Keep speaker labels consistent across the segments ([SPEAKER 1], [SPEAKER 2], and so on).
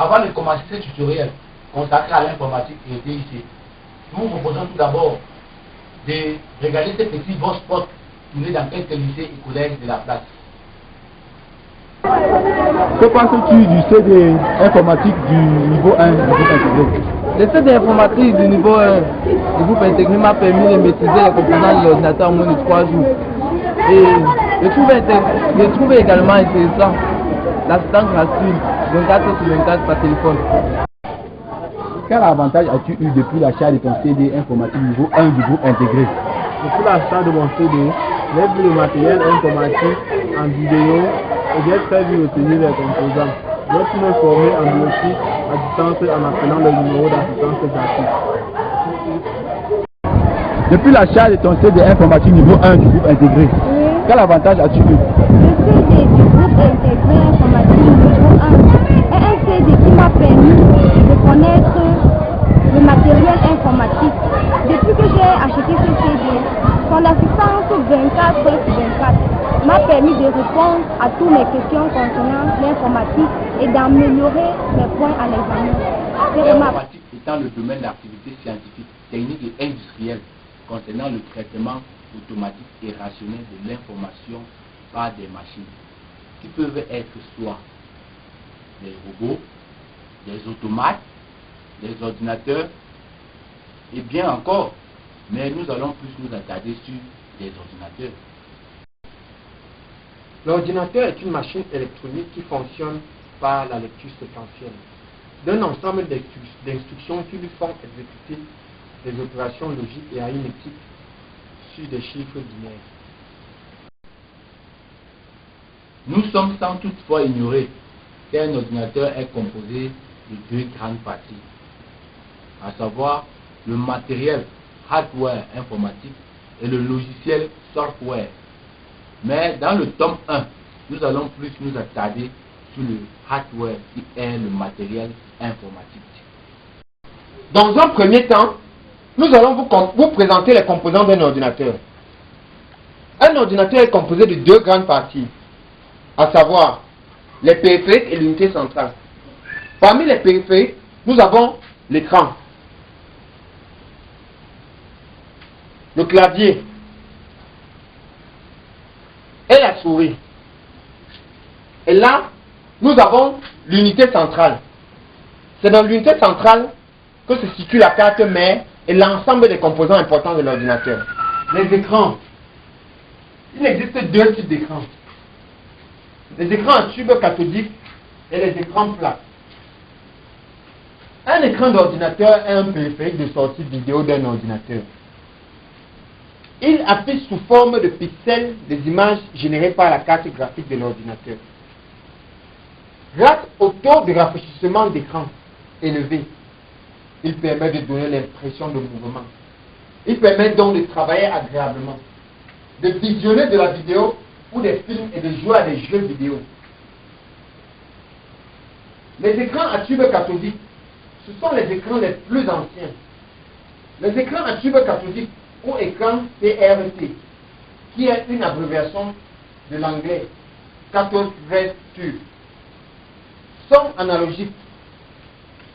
[SPEAKER 1] Avant de commencer ce tutoriel consacré à l'informatique et au DIC, nous vous proposons tout d'abord de regarder ces petits beaux spots tournés dans quelques lycées et collèges de la place.
[SPEAKER 2] Que penses-tu du CD informatique du niveau 1 du groupe intégré?
[SPEAKER 3] Le CD informatique du niveau 1 du groupe intégré m'a permis de maîtriser les composants de l'ordinateur en moins de 3 jours. Et je trouve également intéressant l'assistance gratuite 24/24 par téléphone.
[SPEAKER 2] Quel avantage as-tu eu depuis l'achat de ton CD informatique niveau 1 du groupe intégré?
[SPEAKER 3] Depuis l'achat de mon CD, j'ai vu le matériel informatique en vidéo et j'ai très vite retenu les composants. J'ai pu me former en biotique à distance en appelant le numéro d'assistance gratuite.
[SPEAKER 2] Depuis l'achat de ton CD informatique niveau 1 du groupe intégré, quel avantage as-tu eu?
[SPEAKER 4] Le CD du groupe intégré informatique niveau 1 est un CD qui m'a permis de connaître le matériel informatique. Depuis que j'ai acheté ce CD, son assistance 24/24 m'a permis de répondre à toutes mes questions concernant l'informatique et d'améliorer mes points à l'examen.
[SPEAKER 1] L'informatique étant le domaine d'activité scientifique, technique et industrielle concernant le traitement automatique et rationnel de l'information par des machines, qui peuvent être soit des robots, des automates, des ordinateurs, et bien encore, mais nous allons plus nous attarder sur des ordinateurs.
[SPEAKER 5] L'ordinateur est une machine électronique qui fonctionne par la lecture séquentielle d'un ensemble d'instructions qui lui font exécuter des opérations logiques et arithmétiques sur des chiffres binaires.
[SPEAKER 1] Nous sommes sans toutefois ignorer qu'un ordinateur est composé de deux grandes parties, à savoir le matériel hardware informatique et le logiciel software. Mais dans le tome 1, nous allons plus nous attarder sur le hardware qui est le matériel informatique.
[SPEAKER 5] Dans un premier temps, nous allons vous présenter les composants d'un ordinateur. Un ordinateur est composé de deux grandes parties, à savoir les périphériques et l'unité centrale. Parmi les périphériques, nous avons l'écran, le clavier et la souris. Et là, nous avons l'unité centrale. C'est dans l'unité centrale que se situe la carte mère et l'ensemble des composants importants de l'ordinateur. Les écrans. Il existe deux types d'écrans. Les écrans à tube cathodique et les écrans plats. Un écran d'ordinateur est un périphérique de sortie vidéo d'un ordinateur. Il affiche sous forme de pixels des images générées par la carte graphique de l'ordinateur. Grâce au taux de rafraîchissement d'écran élevé, il permet de donner l'impression de mouvement. Il permet donc de travailler agréablement, de visionner de la vidéo ou des films et de jouer à des jeux vidéo. Les écrans à tube cathodique, ce sont les écrans les plus anciens. Les écrans à tube cathodique ou écran CRT, qui est une abréviation de l'anglais Cathode Ray Tube, sont analogiques.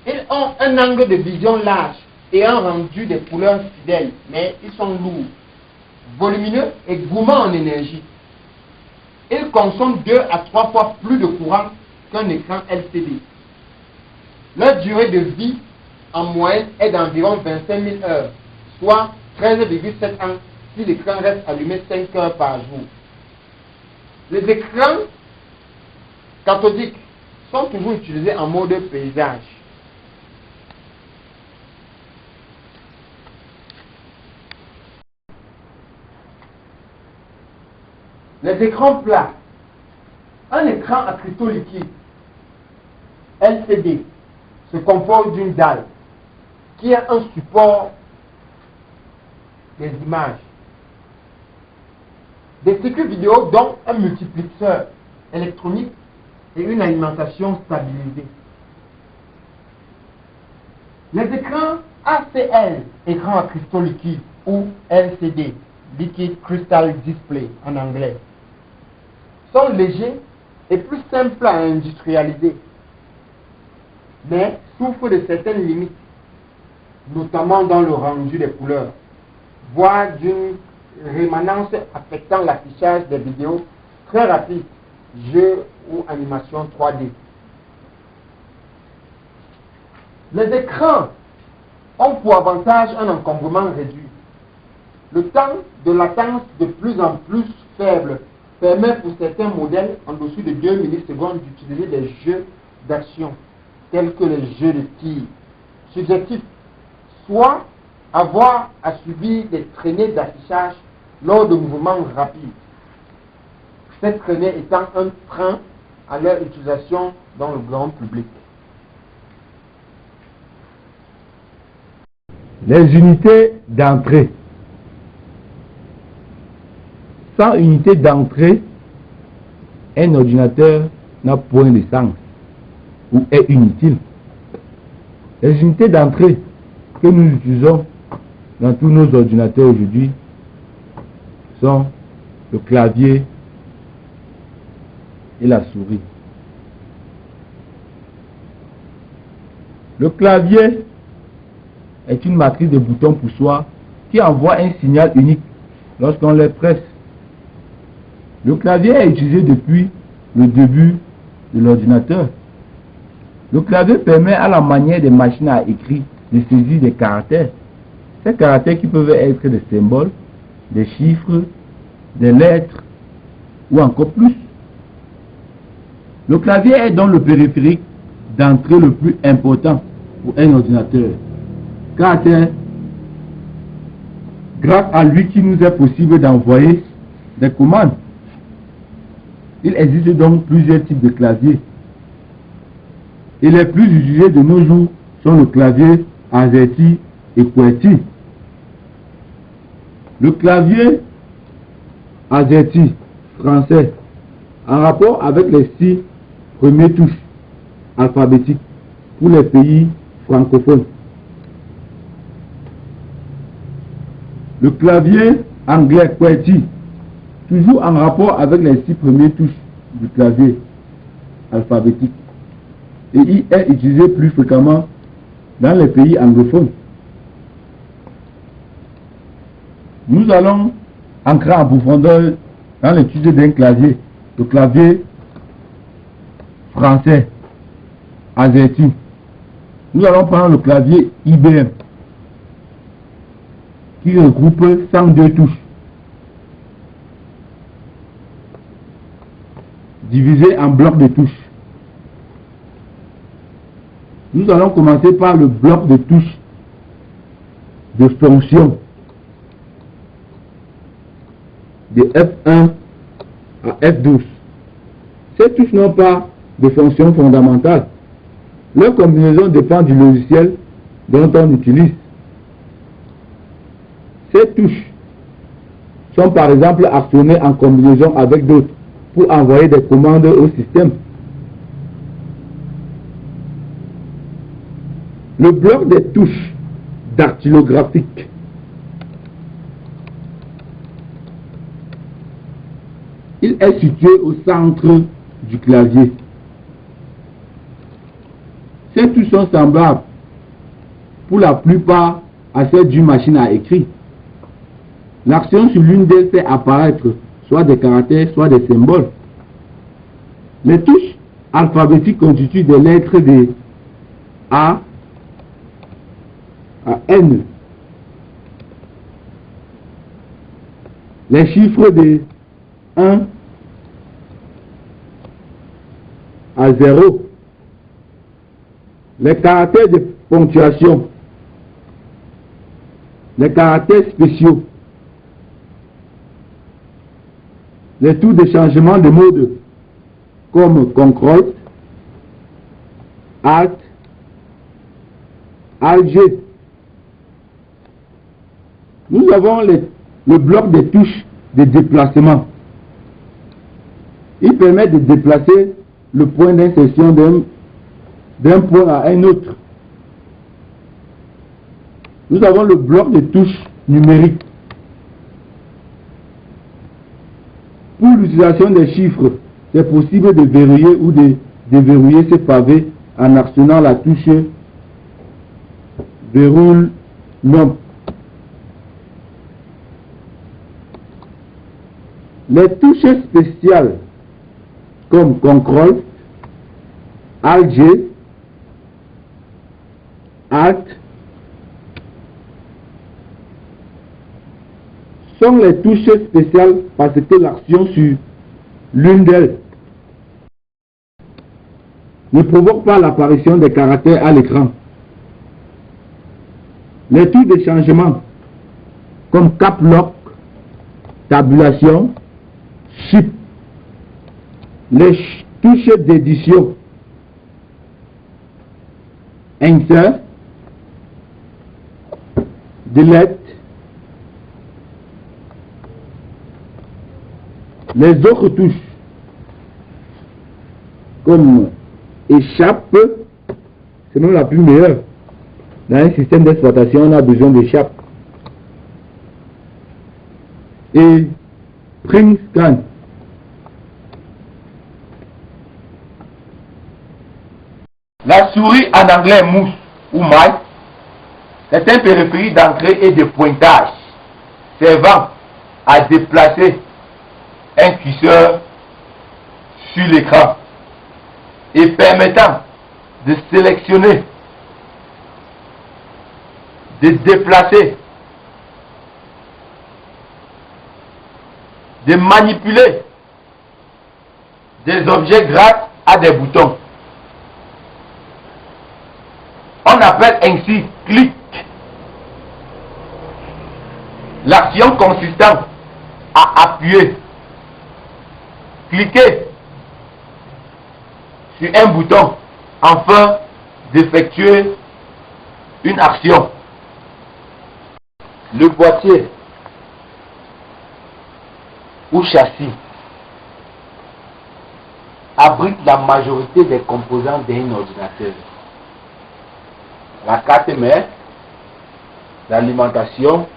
[SPEAKER 5] Ils ont un angle de vision large et un rendu des couleurs fidèles, mais ils sont lourds, volumineux et gourmands en énergie. Ils consomment 2 à 3 fois plus de courant qu'un écran LCD. Leur durée de vie en moyenne est d'environ 25 000 heures, soit 13,7 ans si l'écran reste allumé 5 heures par jour. Les écrans cathodiques sont toujours utilisés en mode paysage. Les écrans plats. Un écran à cristaux liquides, LCD, se compose d'une dalle qui est un support des images, des circuits vidéo dont un multiplexeur électronique et une alimentation stabilisée. Les écrans ACL, écran à cristaux liquides, ou LCD, Liquid Crystal Display en anglais, sont légers et plus simples à industrialiser. mais souffre de certaines limites, notamment dans le rendu des couleurs, voire d'une rémanence affectant l'affichage des vidéos très rapides, jeux ou animations 3D. Les écrans ont pour avantage un encombrement réduit. Le temps de latence de plus en plus faible permet pour certains modèles en dessous de 2 millisecondes d'utiliser des jeux d'action tels que les jeux de tir subjectifs, soit avoir à subir des traînées d'affichage lors de mouvements rapides. Cette traînée étant un frein à leur utilisation dans le grand public.
[SPEAKER 2] Les unités d'entrée. Sans unité d'entrée, un ordinateur n'a point de sens ou est inutile. Les unités d'entrée que nous utilisons dans tous nos ordinateurs aujourd'hui sont le clavier et la souris. Le clavier est une matrice de boutons poussoirs qui envoie un signal unique lorsqu'on les presse. Le clavier est utilisé depuis le début de l'ordinateur. Le clavier permet à la manière des machines à écrire de saisir des caractères. Ces caractères qui peuvent être des symboles, des chiffres, des lettres ou encore plus. Le clavier est donc le périphérique d'entrée le plus important pour un ordinateur, car c'est grâce à lui qu'il nous est possible d'envoyer des commandes. Il existe donc plusieurs types de claviers. Et les plus utilisés de nos jours sont le clavier AZERTY et QWERTY. Le clavier AZERTY français, en rapport avec les 6 premières touches alphabétiques pour les pays francophones. Le clavier anglais QWERTY, toujours en rapport avec les 6 premières touches du clavier alphabétique. Et il est utilisé plus fréquemment dans les pays anglophones. Nous allons entrer en profondeur dans l'étude d'un clavier, le clavier français AZERTY. Nous allons prendre le clavier IBM qui regroupe 102 touches divisées en blocs de touches. Nous allons commencer par le bloc de touches de fonction de F1 à F12. Ces touches n'ont pas de fonction fondamentale. Leur combinaison dépend du logiciel dont on utilise. Ces touches sont par exemple actionnées en combinaison avec d'autres pour envoyer des commandes au système. Le bloc des touches dactylographiques il est situé au centre du clavier. Ces touches sont semblables pour la plupart à celles d'une machine à écrire. L'action sur l'une d'elles fait apparaître soit des caractères, soit des symboles. Les touches alphabétiques constituent des lettres de A à N. Les chiffres de 1 à 0. Les caractères de ponctuation. Les caractères spéciaux. Les tours de changement de mode comme CTRL, ALT, ALT-G. Nous avons le bloc des touches de déplacement. Il permet de déplacer le point d'insertion d'un point à un autre. Nous avons le bloc de touches numériques. Pour l'utilisation des chiffres, c'est possible de verrouiller ou de déverrouiller ce pavé en actionnant la touche verrouille nom. Les touches spéciales comme CTRL, ALT-G, Alt sont les touches spéciales parce que l'action sur l'une d'elles ne provoque pas l'apparition des caractères à l'écran. Les touches de changement comme Cap Lock, tabulation, Shift, les touches d'édition, Insert, Delete, les autres touches comme échappe, c'est même la plus meilleure. Dans un système d'exploitation, on a besoin d'échappe. Et print scan.
[SPEAKER 1] La souris en anglais mouse ou mice est un périphérique d'entrée et de pointage servant à déplacer un curseur sur l'écran et permettant de sélectionner, de déplacer, de manipuler des objets grâce à des boutons. On appelle ainsi clic l'action consistant à appuyer, cliquer sur un bouton afin d'effectuer une action. Le boîtier ou châssis abrite la majorité des composants d'un ordinateur. La carte mère, l'alimentation,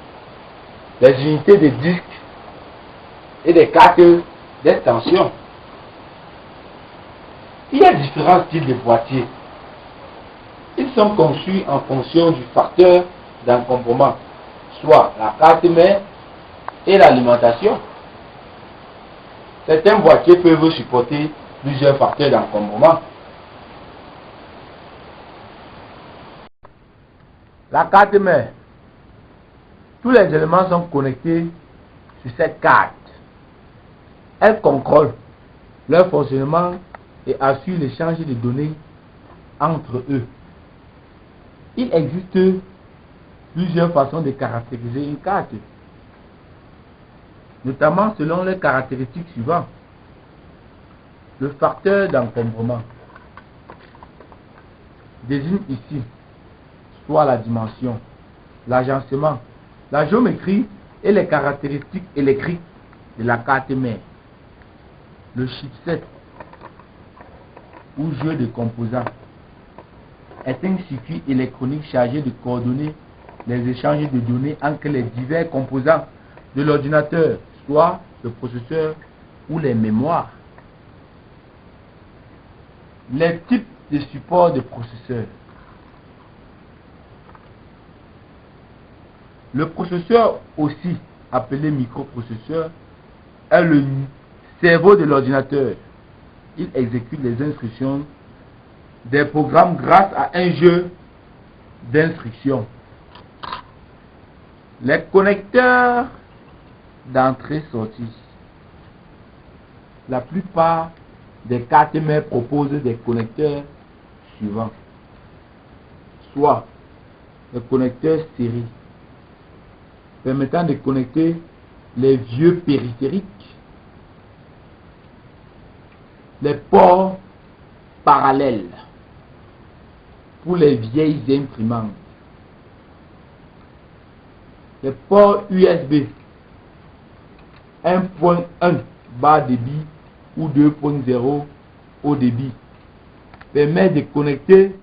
[SPEAKER 1] les unités de disque et des cartes d'extension. Il y a différents types de boîtiers. Ils sont conçus en fonction du facteur d'encombrement, soit la carte mère et l'alimentation. Certains boîtiers peuvent supporter plusieurs facteurs d'encombrement. La carte mère. Tous les éléments sont connectés sur cette carte. Elle contrôle leur fonctionnement et assure l'échange de données entre eux. Il existe plusieurs façons de caractériser une carte, notamment selon les caractéristiques suivantes. Le facteur d'encombrement désigne ici soit la dimension, l'agencement, la géométrie et les caractéristiques électriques de la carte mère. Le chipset ou jeu de composants est un circuit électronique chargé de coordonner les échanges de données entre les divers composants de l'ordinateur, soit le processeur ou les mémoires. Les types de support de processeurs. Le processeur, aussi appelé microprocesseur, est le cerveau de l'ordinateur. Il exécute les instructions des programmes grâce à un jeu d'instructions. Les connecteurs d'entrée-sortie. La plupart des cartes mères proposent des connecteurs suivants. Soit le connecteur série, permettant de connecter les vieux périphériques, les ports parallèles pour les vieilles imprimantes, les ports USB 1.1 bas débit ou 2.0 haut débit permettent de connecter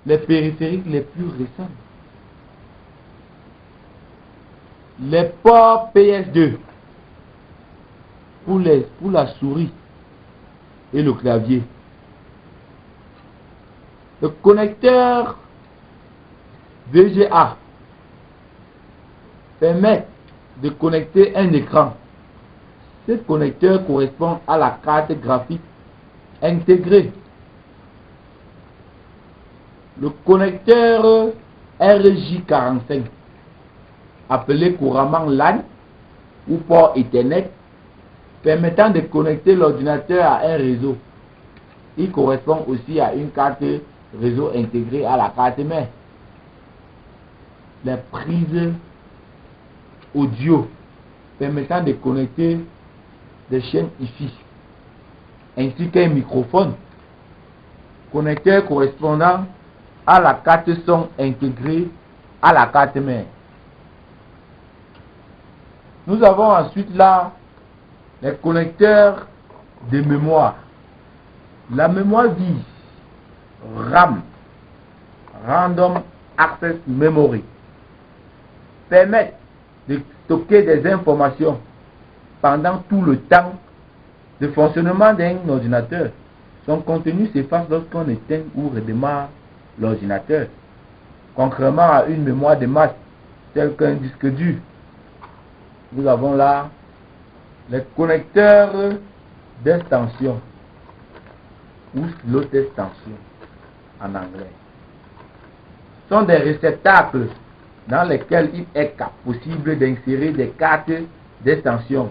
[SPEAKER 1] les périphériques les plus récents. Les ports PS2 pour la souris et le clavier.
[SPEAKER 2] Le connecteur VGA permet de connecter un écran. Ce connecteur correspond à la carte graphique intégrée. Le connecteur RJ45, appelé couramment LAN ou port Ethernet, permettant de connecter l'ordinateur à un réseau. Il correspond aussi à une carte réseau intégrée à la carte mère. Les prises audio permettant de connecter des chaînes IFI ainsi qu'un microphone. Connecteur correspondant à la carte son intégrée à la carte mère. Nous avons ensuite là les connecteurs de mémoire. La mémoire vive RAM, Random Access Memory, permet de stocker des informations pendant tout le temps de fonctionnement d'un ordinateur. Son contenu s'efface lorsqu'on éteint ou redémarre l'ordinateur, contrairement à une mémoire de masse telle qu'un disque dur. Nous avons là les connecteurs d'extension ou slot extension en anglais. Ce sont des réceptacles dans lesquels il est possible d'insérer des cartes d'extension,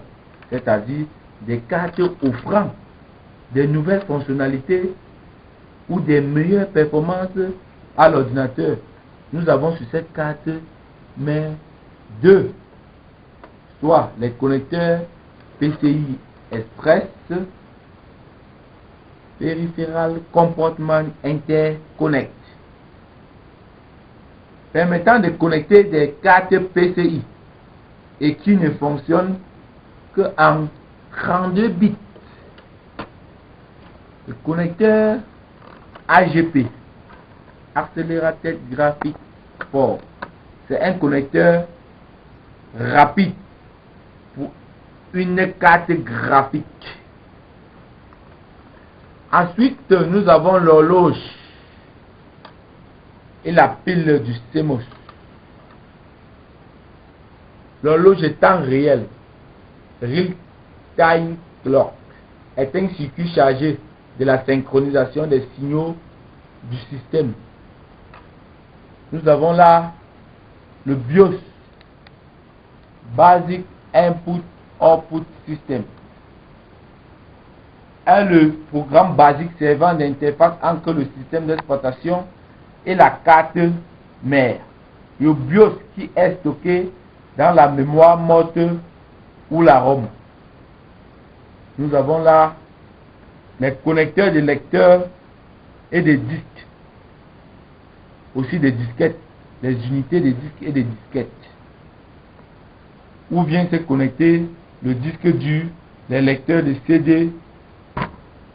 [SPEAKER 2] c'est-à-dire des cartes offrant des nouvelles fonctionnalités ou des meilleures performances à l'ordinateur. Nous avons sur cette carte mais deux, soit les connecteurs PCI Express, Peripheral Compartment Interconnect, permettant de connecter des cartes PCI et qui ne fonctionnent qu'en 32 bits. Le connecteur AGP, Accelerated Graphic Port, c'est un connecteur rapide pour une carte graphique. Ensuite, nous avons l'horloge et la pile du CMOS. L'horloge est temps réel, Real Time Clock, est un circuit chargé de la synchronisation des signaux du système. Nous avons là le BIOS, Basic Input Output System, est le programme basique servant d'interface entre le système d'exploitation et la carte mère. Le BIOS qui est stocké dans la mémoire morte ou la ROM. Nous avons là les connecteurs de lecteurs et des disques, aussi des disquettes, des unités de disques et des disquettes, où vient se connecter le disque dur, les lecteurs de CD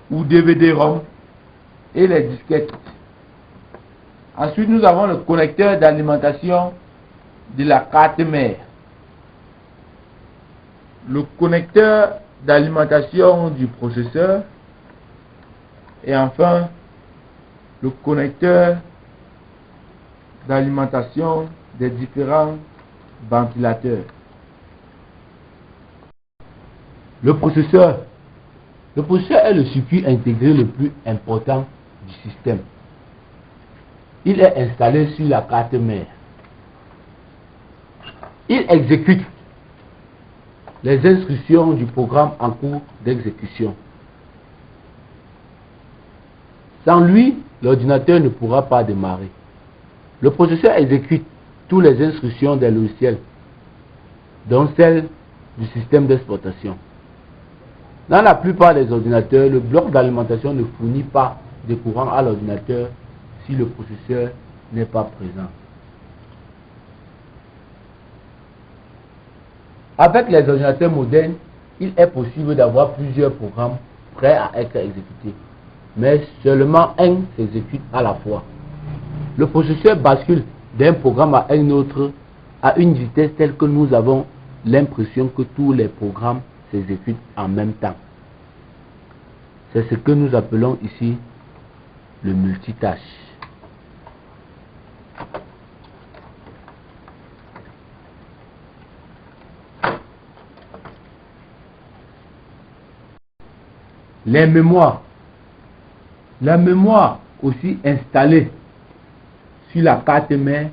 [SPEAKER 2] ou DVD-ROM et les disquettes. Ensuite, nous avons le connecteur d'alimentation de la carte mère, le connecteur d'alimentation du processeur et enfin le connecteur d'alimentation des différents ventilateurs. Le processeur est le circuit intégré le plus important du système. Il est installé sur la carte mère. Il exécute les instructions du programme en cours d'exécution. Sans lui, l'ordinateur ne pourra pas démarrer. Le processeur exécute toutes les instructions des logiciels, dont celles du système d'exploitation. Dans la plupart des ordinateurs, le bloc d'alimentation ne fournit pas de courant à l'ordinateur si le processeur n'est pas présent. Avec les ordinateurs modernes, il est possible d'avoir plusieurs programmes prêts à être exécutés, mais seulement un s'exécute à la fois. Le processeur bascule d'un programme à un autre à une vitesse telle que nous avons l'impression que tous les programmes s'exécutent en même temps. C'est ce que nous appelons ici le multitâche. Les mémoires. La mémoire aussi installée sur la carte mère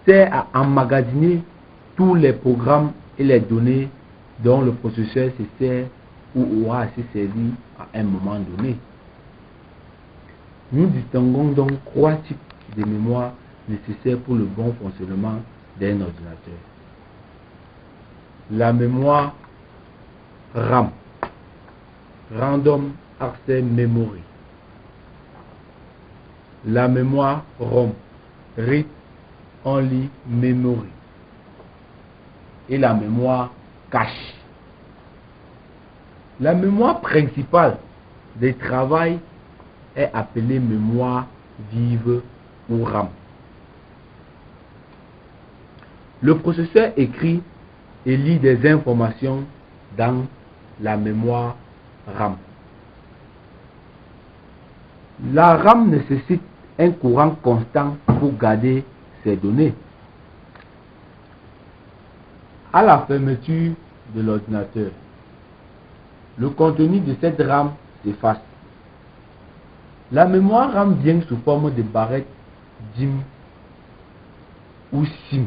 [SPEAKER 2] sert à emmagasiner tous les programmes et les données dont le processeur se sert ou aura à se servir à un moment donné. Nous distinguons donc 3 types de mémoire nécessaires pour le bon fonctionnement d'un ordinateur. La mémoire RAM, Random Access Memory. La mémoire ROM, Read Only Memory. Et la mémoire cache. La mémoire principale de travail est appelée mémoire vive ou RAM. Le processeur écrit et lit des informations dans la mémoire RAM. La RAM nécessite un courant constant pour garder ces données. À la fermeture de l'ordinateur, le contenu de cette RAM s'efface. La mémoire RAM vient sous forme de barrettes DIMM ou SIM.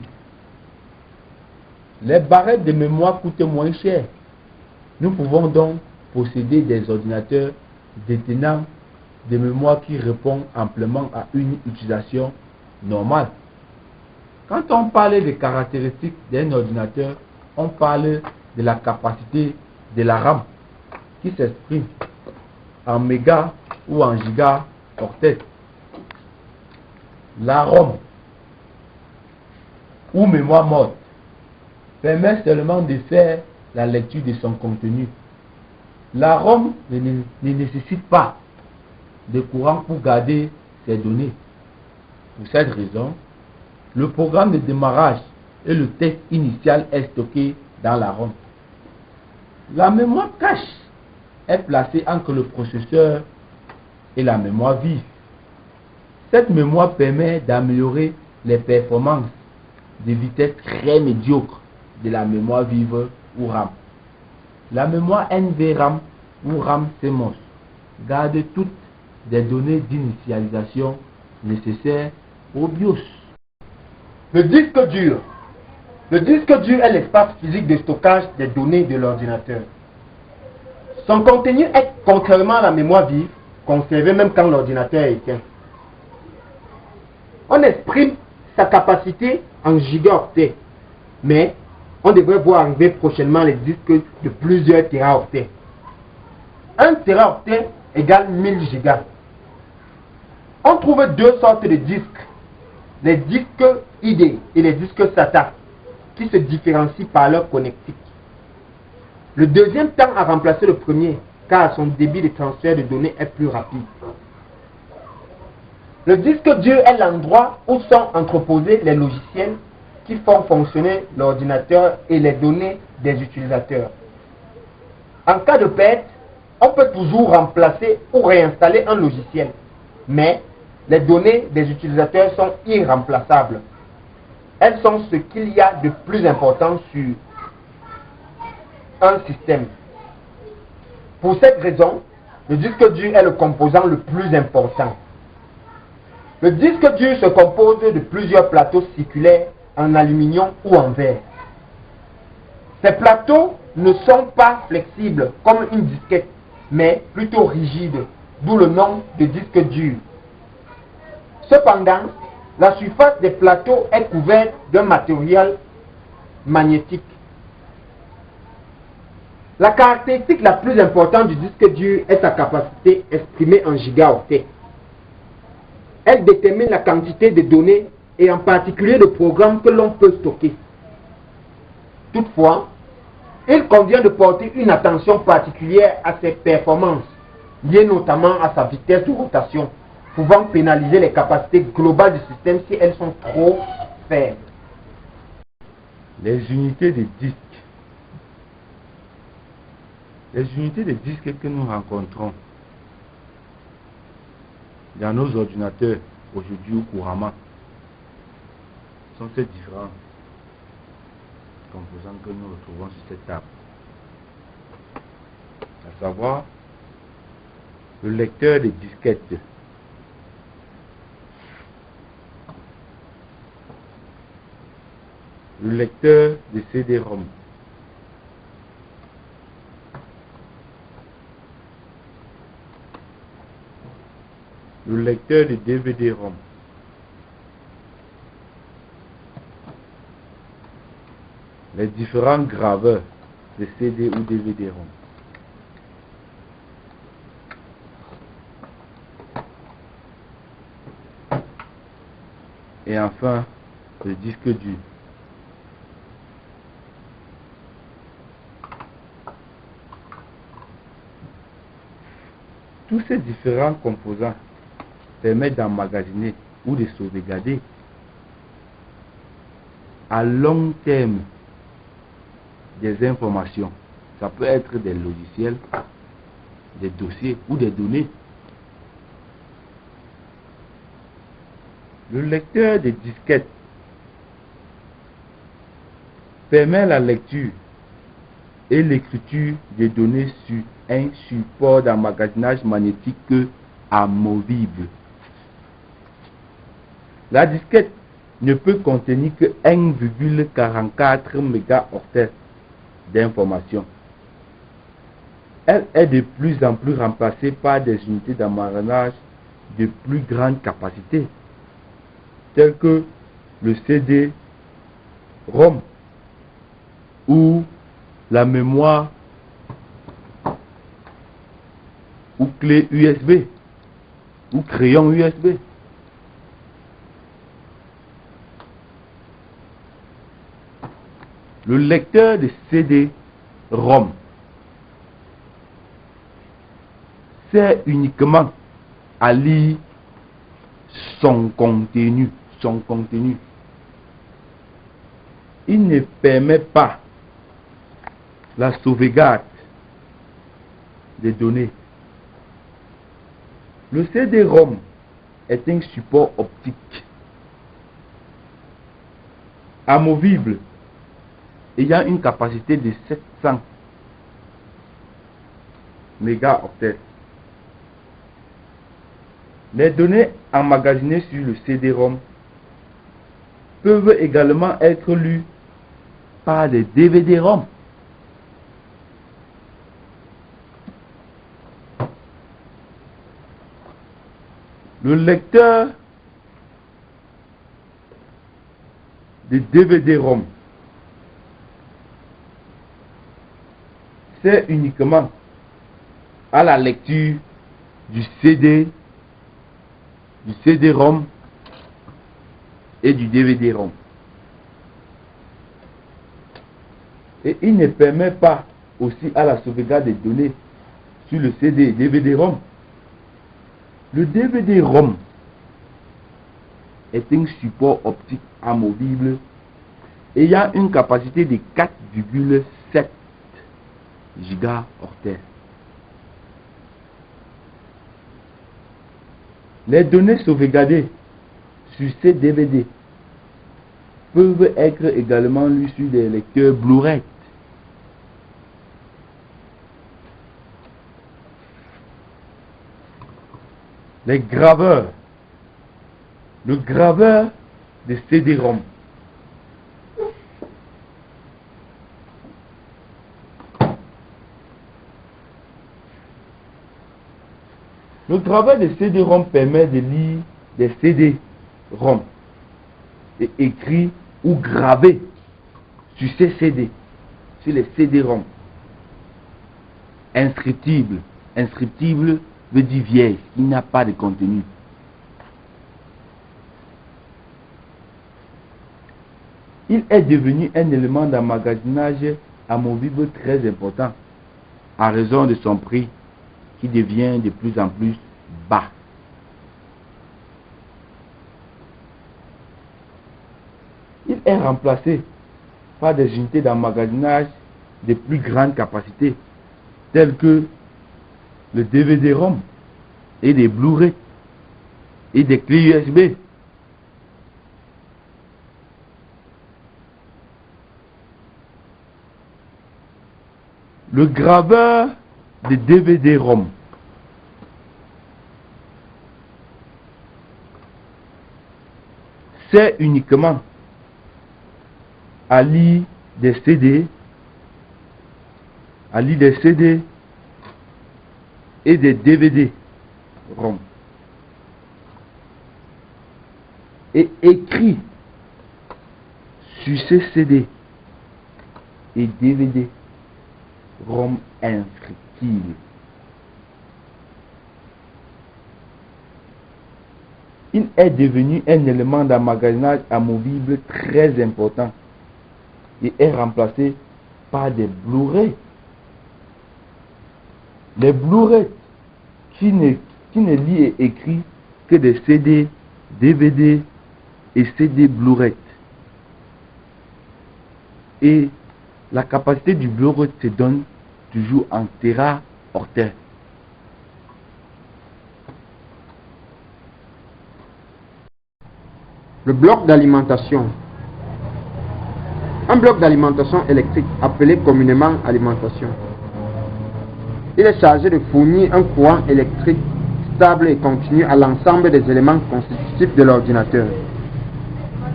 [SPEAKER 2] Les barrettes de mémoire coûtent moins cher. Nous pouvons donc posséder des ordinateurs détenant des mémoires qui répondent amplement à une utilisation normale. Quand on parle des caractéristiques d'un ordinateur, on parle de la capacité de la RAM qui s'exprime en mégas ou en gigaoctets. La ROM ou mémoire morte permet seulement de faire la lecture de son contenu. La ROM ne nécessite pas de courant pour garder ses données. Pour cette raison, le programme de démarrage et le texte initial est stocké dans la ROM. La mémoire cache est placée entre le processeur et la mémoire vive. Cette mémoire permet d'améliorer les performances de vitesse très médiocre de la mémoire vive ou RAM. La mémoire NVRAM ou RAM CMOS garde toutes des données d'initialisation nécessaires au BIOS.
[SPEAKER 5] Le disque dur. Le disque dur est l'espace physique de stockage des données de l'ordinateur. Son contenu est, contrairement à la mémoire vive, conservé même quand l'ordinateur est éteint. On exprime sa capacité en gigaoctets, mais on devrait voir arriver prochainement les disques de plusieurs téraoctets. 1 téraoctet égale 1000 gigas. On trouve 2 sortes de disques, les disques ID et les disques SATA, qui se différencient par leur connectique. Le deuxième tend à remplacer le premier, car son débit de transfert de données est plus rapide. Le disque dur est l'endroit où sont entreposés les logiciels qui font fonctionner l'ordinateur et les données des utilisateurs. En cas de perte, on peut toujours remplacer ou réinstaller un logiciel, mais les données des utilisateurs sont irremplaçables. Elles sont ce qu'il y a de plus important sur un système. Pour cette raison, le disque dur est le composant le plus important. Le disque dur se compose de plusieurs plateaux circulaires en aluminium ou en verre. Ces plateaux ne sont pas flexibles comme une disquette, mais plutôt rigides, d'où le nom de disque dur. Cependant, la surface des plateaux est couverte d'un matériel magnétique. La caractéristique la plus importante du disque dur est sa capacité exprimée en gigaoctets. Elle détermine la quantité de données et en particulier de programmes que l'on peut stocker. Toutefois, il convient de porter une attention particulière à ses performances, liées notamment à sa vitesse de rotation, pouvant pénaliser les capacités globales du système si elles sont trop faibles.
[SPEAKER 2] Les unités de disque. Les unités de disque que nous rencontrons dans nos ordinateurs aujourd'hui ou couramment sont ces différents composants que nous retrouvons sur cette table, à savoir le lecteur de disquettes, le lecteur de CD-ROM, le lecteur de DVD-ROM, les différents graveurs de CD ou DVD-ROM. Et enfin, le disque dur. Tous ces différents composants permettent d'emmagasiner ou de sauvegarder à long terme des informations. Ça peut être des logiciels, des dossiers ou des données. Le lecteur de disquettes permet la lecture et l'écriture des données sur un support d'emmagasinage magnétique amovible. La disquette ne peut contenir que 1,44 mégaoctets d'informations. Elle est de plus en plus remplacée par des unités d'emmagasinage de plus grande capacité, telles que le CD-ROM ou la mémoire ou clé USB ou crayon USB. Le lecteur de CD-ROM sert uniquement à lire son contenu. Il ne permet pas la sauvegarde des données. Le CD-ROM est un support optique amovible ayant une capacité de 700 mégaoctets. Les données emmagasinées sur le CD-ROM peuvent également être lues par des DVD-ROM. Le lecteur de DVD-ROM sert uniquement à la lecture du CD-ROM et du DVD-ROM. Et il ne permet pas aussi à la sauvegarde des données sur le CD et DVD-ROM. Le DVD-ROM est un support optique amovible ayant une capacité de 4,7 gigaoctets. Les données sauvegardées sur ces DVD peuvent être également lues sur des lecteurs Blu-ray. Les graveurs. Le graveur de CD-ROM. Le graveur de CD-ROM permet de lire des CD-ROM et écrit ou gravé sur ces CD, sur les CD-ROM. Inscriptible. Inscriptible veut dire vieille, il n'y a pas de contenu. Il est devenu un élément d'emmagasinage amovible très important à raison de son prix qui devient de plus en plus bas. Il est remplacé par des unités d'emmagasinage de plus grande capacité, telles que le DVD-ROM et des Blu-ray et des clés USB. Le graveur de DVD-ROM sert uniquement à lire des CD, et des DVD ROM. Et écrit sur ces CD et DVD ROM inscriptibles. Il est devenu un élément d'emmagasinage amovible très important et est remplacé par des Blu-ray. Les Blu-ray qui ne lit et écrit que des CD, DVD et CD Blu-ray. Et la capacité du Blu-ray se donne toujours en téraoctets.
[SPEAKER 5] Le bloc d'alimentation. Un bloc d'alimentation électrique, appelé communément alimentation. Il est chargé de fournir un courant électrique stable et continu à l'ensemble des éléments constitutifs de l'ordinateur.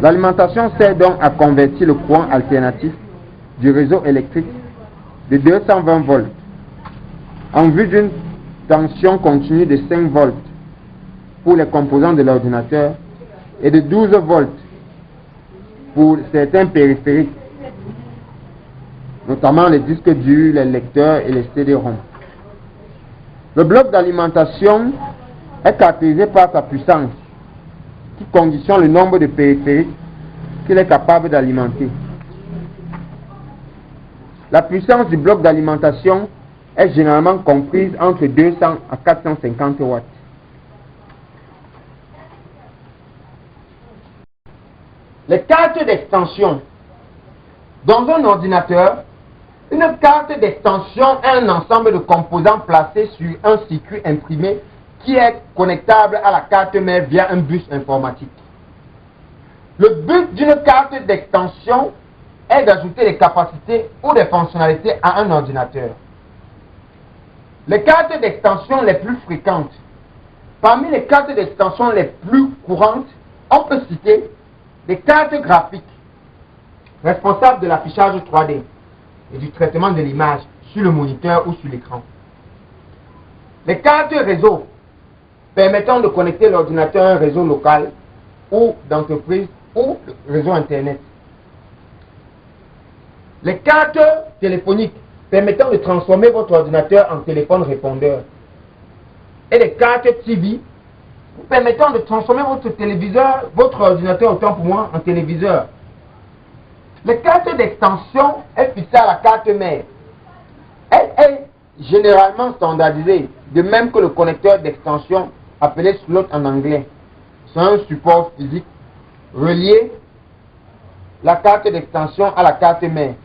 [SPEAKER 5] L'alimentation sert donc à convertir le courant alternatif du réseau électrique de 220 volts en vue d'une tension continue de 5 volts pour les composants de l'ordinateur et de 12 volts pour certains périphériques, notamment les disques durs, les lecteurs et les CD-ROM. Le bloc d'alimentation est caractérisé par sa puissance, qui conditionne le nombre de périphériques qu'il est capable d'alimenter. La puissance du bloc d'alimentation est généralement comprise entre 200 à 450 watts. Les cartes d'extension. Dans un ordinateur, une carte d'extension est un ensemble de composants placés sur un circuit imprimé qui est connectable à la carte mère via un bus informatique. Le but d'une carte d'extension est d'ajouter des capacités ou des fonctionnalités à un ordinateur. Les cartes d'extension les plus fréquentes. Parmi les cartes d'extension les plus courantes, on peut citer des cartes graphiques responsables de l'affichage 3D et du traitement de l'image sur le moniteur ou sur l'écran. Les cartes réseau permettant de connecter l'ordinateur à un réseau local ou d'entreprise ou réseau internet. Les cartes téléphoniques permettant de transformer votre ordinateur en téléphone répondeur. Et les cartes TV permettant de transformer votre téléviseur, votre ordinateur, autant pour moi, en téléviseur. Les cartes d'extension est fixée à la carte mère. Elle est généralement standardisée, de même que le connecteur d'extension appelé slot en anglais. C'est un support physique relié la carte d'extension à la carte mère.